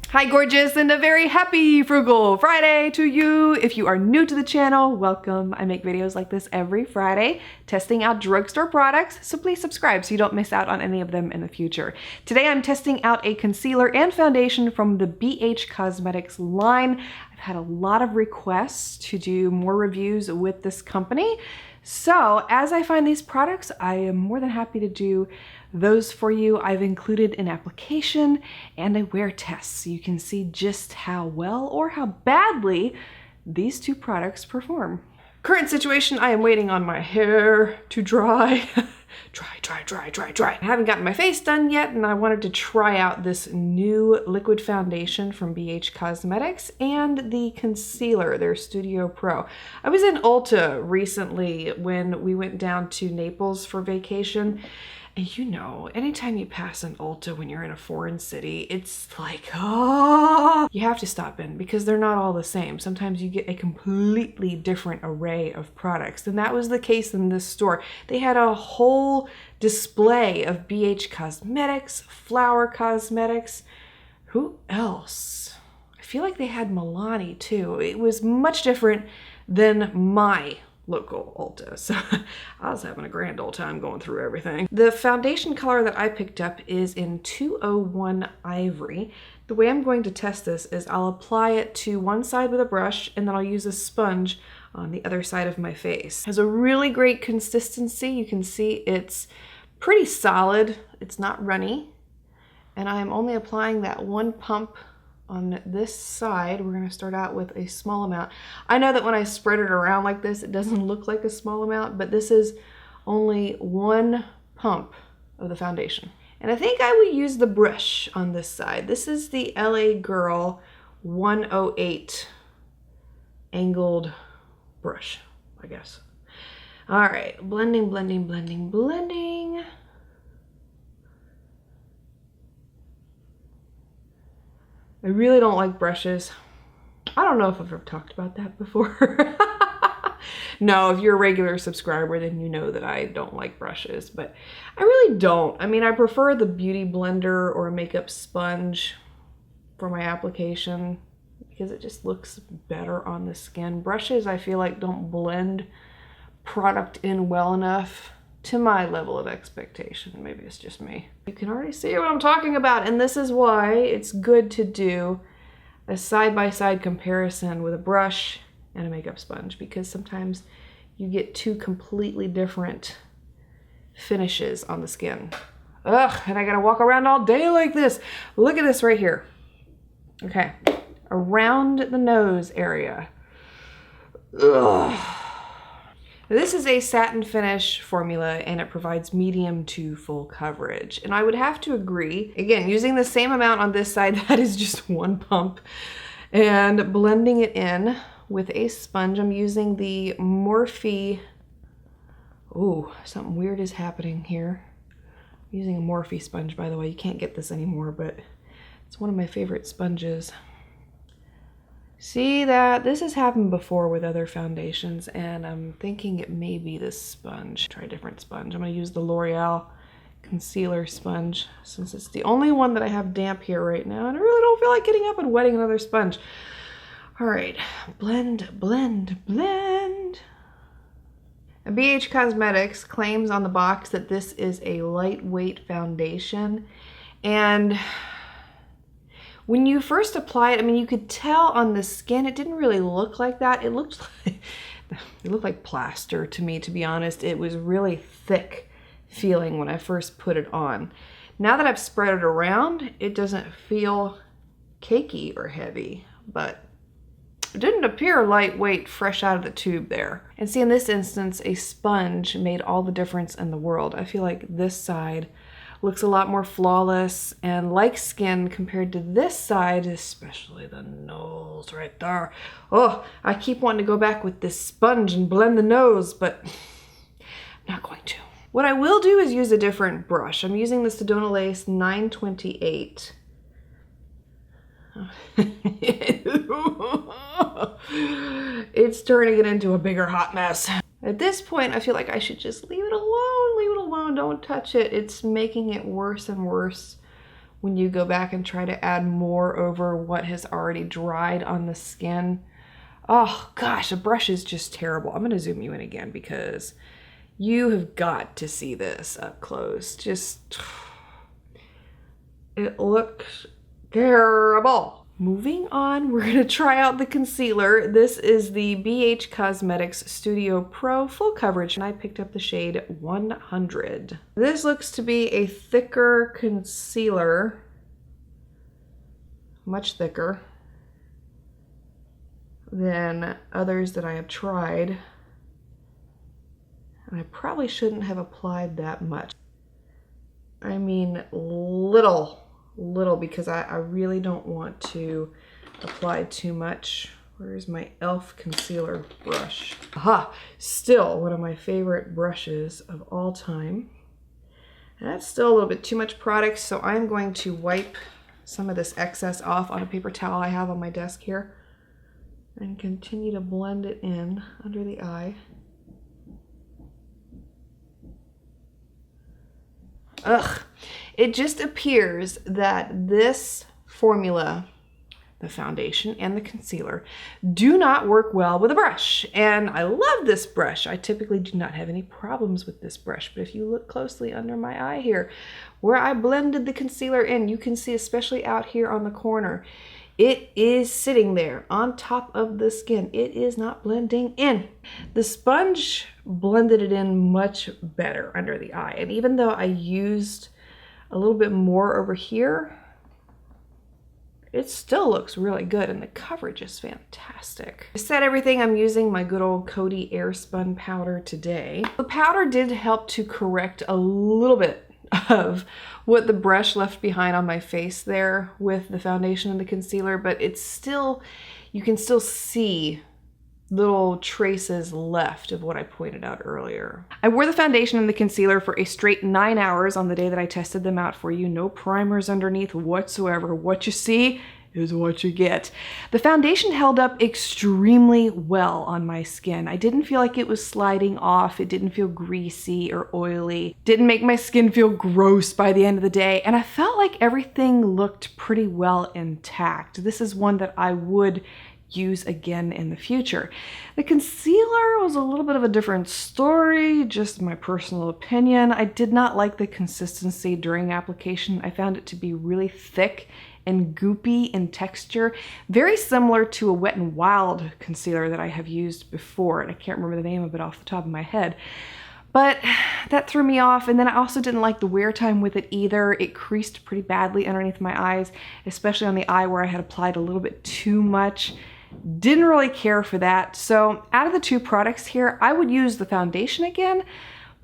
Hi gorgeous, and a very happy Frugal Friday to you. If you are new to the channel, welcome. I make videos like this every Friday, testing out drugstore products, so please subscribe so you don't miss out on any of them in the future. Today I'm testing out a concealer and foundation from the BH Cosmetics line. I've had a lot of requests to do more reviews with this company. So as I find these products, I am more than happy to do those for you. I've included an application and a wear test so you can see just how well or how badly these two products perform. Current situation, I am waiting on my hair to dry. dry. I haven't gotten my face done yet, and I wanted to try out this new liquid foundation from BH Cosmetics and the concealer, their Studio Pro. I was in Ulta recently when we went down to Naples for vacation. And you know, anytime you pass an Ulta when you're in a foreign city, it's like, oh, you have to stop in because they're not all the same. Sometimes you get a completely different array of products. And that was the case in this store. They had a whole display of BH Cosmetics, Flower Cosmetics. Who else? I feel like they had Milani too. It was much different than my local Ulta. So I was having a grand old time going through everything. The foundation color that I picked up is in 201 Ivory. The way I'm going to test this is I'll apply it to one side with a brush and then I'll use a sponge on the other side of my face. It has a really great consistency. You can see it's pretty solid. It's not runny. And I'm only applying that one pump on this side. We're going to start out with a small amount. I know that when I spread it around like this, it doesn't look like a small amount, but this is only one pump of the foundation. And I think I will use the brush on this side. This is the LA Girl 108 angled brush, I guess. All right, blending. I really don't like brushes. I don't know if I've ever talked about that before. No, if you're a regular subscriber, then you know that I don't like brushes, but I really don't. I mean, I prefer the beauty blender or a makeup sponge for my application because it just looks better on the skin. Brushes, I feel like, don't blend product in well enough to my level of expectation. Maybe it's just me. You can already see what I'm talking about, and this is why it's good to do a side-by-side comparison with a brush and a makeup sponge, because sometimes you get two completely different finishes on the skin. Ugh, and I gotta walk around all day like this. Look at this right here. Okay, around the nose area. Ugh. This is a satin finish formula and it provides medium to full coverage. And I would have to agree, again, using the same amount on this side, that is just one pump, and blending it in with a sponge. I'm using the Morphe. Ooh, something weird is happening here. I'm using a Morphe sponge, by the way. You can't get this anymore, but it's one of my favorite sponges. See that? This has happened before with other foundations, and I'm thinking it may be this sponge. Try a different sponge. I'm going to use the L'Oreal concealer sponge since it's the only one that I have damp here right now, and I really don't feel like getting up and wetting another sponge. All right, blend. And BH Cosmetics claims on the box that this is a lightweight foundation, and when you first apply it, I mean, you could tell on the skin, it didn't really look like that. It looked like plaster to me, to be honest. It was really thick feeling when I first put it on. Now that I've spread it around, it doesn't feel cakey or heavy, but it didn't appear lightweight fresh out of the tube there. And see, in this instance, a sponge made all the difference in the world. I feel like this side looks a lot more flawless and like skin compared to this side, especially the nose right there. Oh, I keep wanting to go back with this sponge and blend the nose, but I'm not going to. What I will do is use a different brush. I'm using the Sedona Lace 928. It's turning it into a bigger hot mess. At this point, I feel like I should just leave it alone don't touch it. It's making it worse and worse when you go back and try to add more over what has already dried on the skin. Oh gosh, the brush is just terrible. I'm gonna zoom you in again because you have got to see this up close. Just, it looks terrible. Moving on, we're gonna try out the concealer. This is the BH Cosmetics Studio Pro Full Coverage, and I picked up the shade 100. This looks to be a thicker concealer, much thicker than others that I have tried. And I probably shouldn't have applied that much. I mean, little, because I really don't want to apply too much. Where's my e.l.f. concealer brush? Aha! Still one of my favorite brushes of all time. And that's still a little bit too much product, so I'm going to wipe some of this excess off on a paper towel I have on my desk here and continue to blend it in under the eye. Ugh, it just appears that this formula, the foundation and the concealer, do not work well with a brush. And I love this brush. I typically do not have any problems with this brush, but if you look closely under my eye here, where I blended the concealer in, you can see, especially out here on the corner, it is sitting there on top of the skin. It is not blending in. The sponge blended it in much better under the eye. And even though I used a little bit more over here, it still looks really good, and the coverage is fantastic. I said everything, I'm using my good old Coty Airspun powder today. The powder did help to correct a little bit of what the brush left behind on my face there with the foundation and the concealer, but it's still, you can still see little traces left of what I pointed out earlier. I wore the foundation and the concealer for a straight 9 hours on the day that I tested them out for you. No primers underneath whatsoever. What you see is what you get. The foundation held up extremely well on my skin. I didn't feel like it was sliding off. It didn't feel greasy or oily. Didn't make my skin feel gross by the end of the day. And I felt like everything looked pretty well intact. This is one that I would use again in the future. The concealer was a little bit of a different story, just my personal opinion. I did not like the consistency during application. I found it to be really thick and goopy in texture, very similar to a Wet n Wild concealer that I have used before, and I can't remember the name of it off the top of my head. But that threw me off, and then I also didn't like the wear time with it either. It creased pretty badly underneath my eyes, especially on the eye where I had applied a little bit too much. Didn't really care for that. So out of the two products here, I would use the foundation again,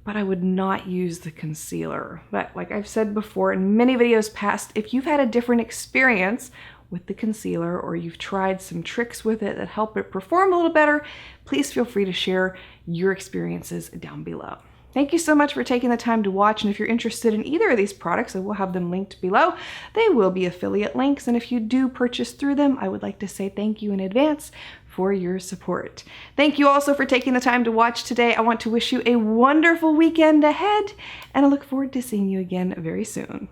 but I would not use the concealer. But like I've said before in many videos past, if you've had a different experience with the concealer, or you've tried some tricks with it that help it perform a little better, please feel free to share your experiences down below. Thank you so much for taking the time to watch, and if you're interested in either of these products, I will have them linked below. They will be affiliate links, and if you do purchase through them, I would like to say thank you in advance for your support. Thank you also for taking the time to watch today. I want to wish you a wonderful weekend ahead, and I look forward to seeing you again very soon.